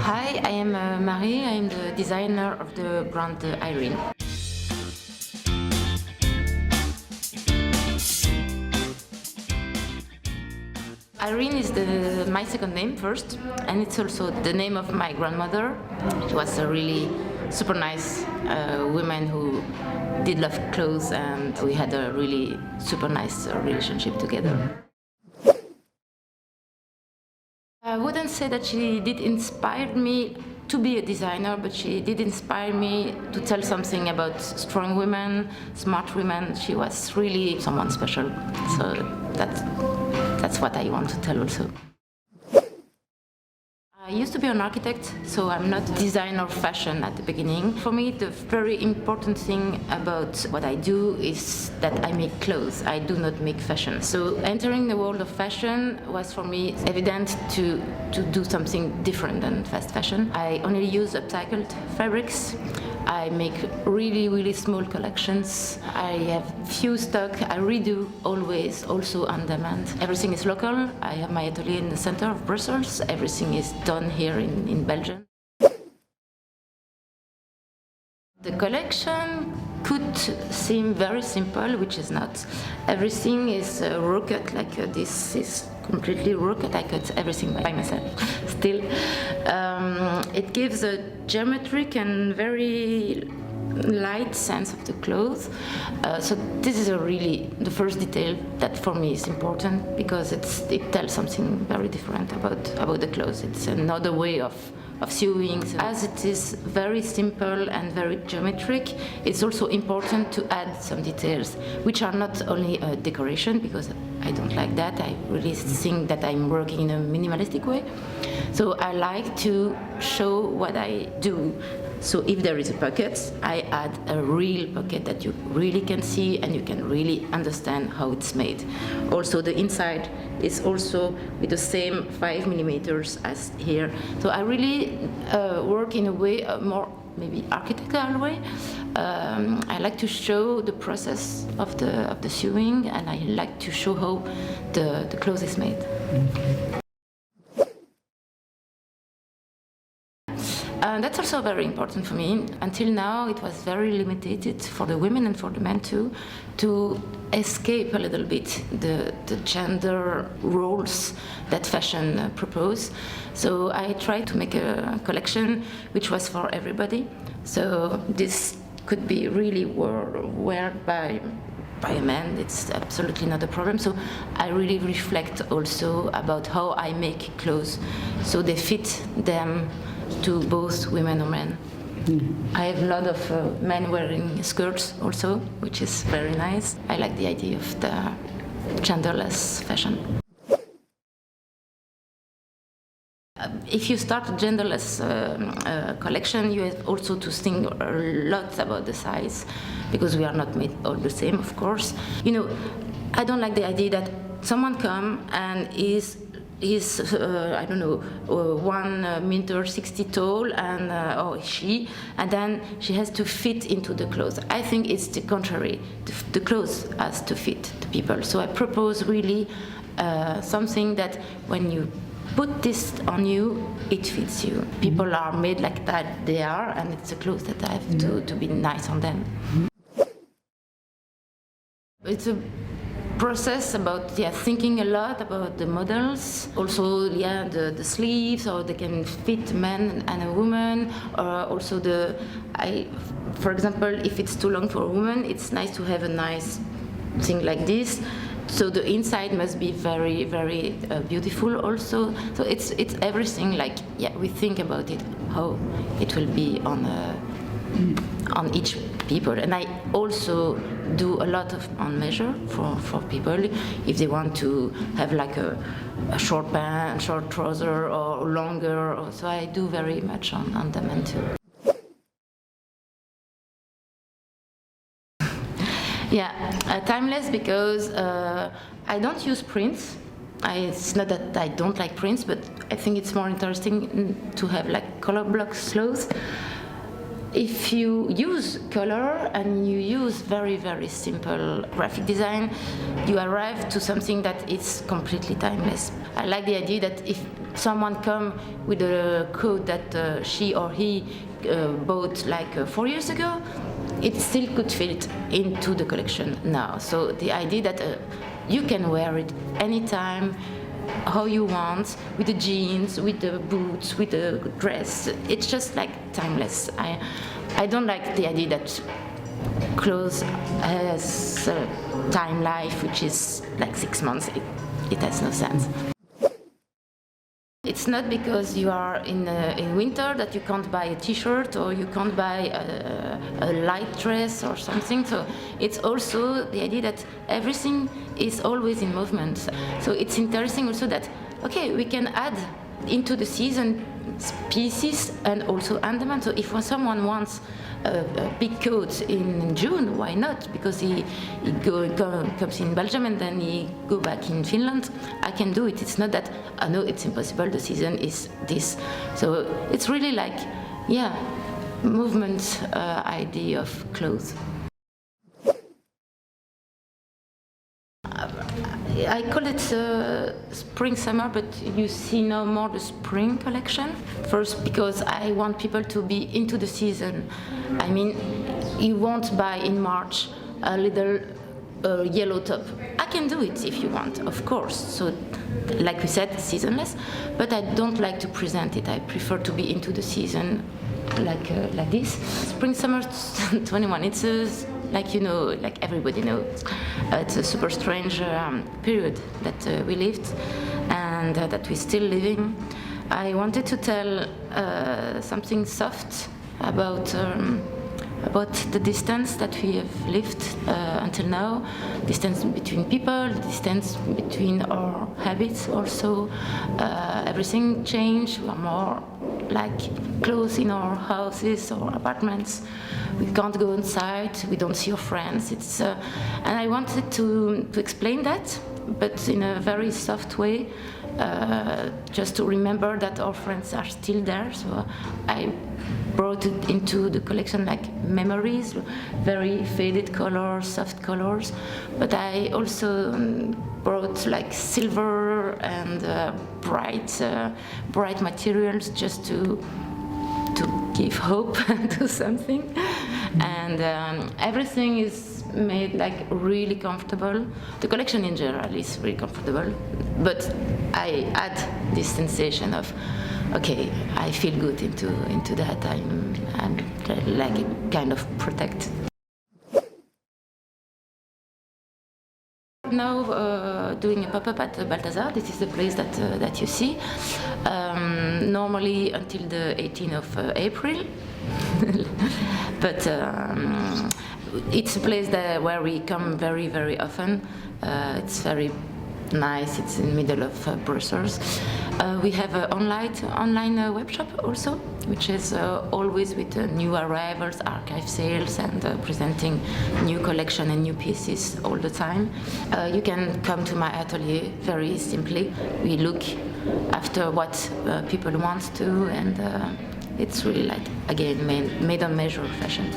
Hi, I am Marie. I am the designer of the brand Ireene. Ireene is my second name first, and it's also the name of my grandmother. She was a really super nice woman who did love clothes, and we had a really super nice relationship together. I wouldn't say that she did inspire me to be a designer, but she did inspire me to tell something about strong women, smart women. She was really someone special. So that's what I want to tell also. I used to be an architect, so I'm not designer of fashion at the beginning. For me, the very important thing about what I do is that I make clothes. I do not make fashion. So entering the world of fashion was for me evident to do something different than fast fashion. I only use upcycled fabrics. I make really, really small collections. I have few stock. I redo always, also on demand. Everything is local. I have my atelier in the center of Brussels. Everything is done here in Belgium. The collection could seem very simple, which is not. Everything is raw cut, like this is completely raw cut. I cut everything by myself still. It gives a geometric and very light sense of the clothes. So this is really the first detail that for me is important, because it tells something very different about the clothes. It's another way of sewing. So as it is very simple and very geometric, it's also important to add some details, which are not only a decoration, because I don't like that. I really think that I'm working in a minimalistic way. So I like to show what I do. So if there is a pocket, I add a real pocket that you really can see and you can really understand how it's made. Also, the inside is also with the same 5 millimeters as here. So I really work in a way, a more maybe architectural way. I like to show the process of the sewing, and I like to show how the clothes is made. That's also very important for me. Until now, it was very limited for the women and for the men too, to escape a little bit the gender roles that fashion propose. So I tried to make a collection which was for everybody. So this could be really worn by a man. It's absolutely not a problem. So I really reflect also about how I make clothes, so they fit them to both women or men. I have a lot of men wearing skirts also, which is very nice. I like the idea of the genderless fashion. If you start a genderless collection, you have also to think a lot about the size, because we are not made all the same, of course. You know, I don't like the idea that someone come and is I don't know, 1 meter 60 tall, and and then she has to fit into the clothes. I think it's the contrary. The clothes has to fit the people. So I propose really something that when you put this on you, it fits you. People are made like that they are, and it's the clothes that have to be nice on them. It's a process about thinking a lot about the models, also the sleeves, or they can fit a man and a woman, or also for example, if it's too long for a woman, it's nice to have a nice thing like this. So the inside must be very, very beautiful also. So it's everything, like we think about it, how it will be on each people. And I also do a lot of on measure for people if they want to have like a short pant, short trouser, or longer. So I do very much on demand too. Timeless, because I don't use prints. It's not that I don't like prints, but I think it's more interesting to have like color blocks clothes. If you use color and you use very, very simple graphic design, you arrive to something that is completely timeless. I like the idea that if someone come with a coat that she or he bought like 4 years ago, it still could fit into the collection now. So the idea that you can wear it anytime, how you want, with the jeans, with the boots, with the dress. It's just like timeless. I don't like the idea that clothes has a time life which is like 6 months. It has no sense. It's not because you are in winter that you can't buy a t-shirt or you can't buy a light dress or something. So it's also the idea that everything is always in movement. So it's interesting also that, okay, we can add into the season pieces and on demand. So if someone wants a big coat in June, why not? Because he comes in Belgium and then he go back in Finland. I can do it. It's not that, no, it's impossible, the season is this. So it's really like, yeah, movement idea of clothes. I call it spring summer, but you see no more the spring collection. First, because I want people to be into the season. I mean, you won't buy in March a little yellow top. I can do it if you want, of course. So, like we said, seasonless, but I don't like to present it. I prefer to be into the season like this. Spring summer 21, it's like, you know, like everybody knows, it's a super strange period that we lived and that we're still living. I wanted to tell something soft about the distance that we have lived until now, distance between people, distance between our habits also. Everything changed. We are more like close in our houses or apartments. We can't go inside. We don't see our friends. And I wanted to explain that, but in a very soft way, just to remember that our friends are still there. So I brought it into the collection like memories, very faded colors, soft colors, but I also brought like silver and bright materials just to give hope to something. And everything is made like really comfortable. The collection in general is really comfortable, but I add this sensation of, okay, I feel good into that. I'm like kind of protected. Now doing a pop-up at Baltasar. This is the place that you see. Normally until the 18th of April, but it's a place where we come very, very often. It's very nice. It's in the middle of Brussels. We have an online web shop also, which is always with new arrivals, archive sales, and presenting new collection and new pieces all the time. You can come to my atelier very simply. We look after what people want to, and it's really like, again, made on measure fashion.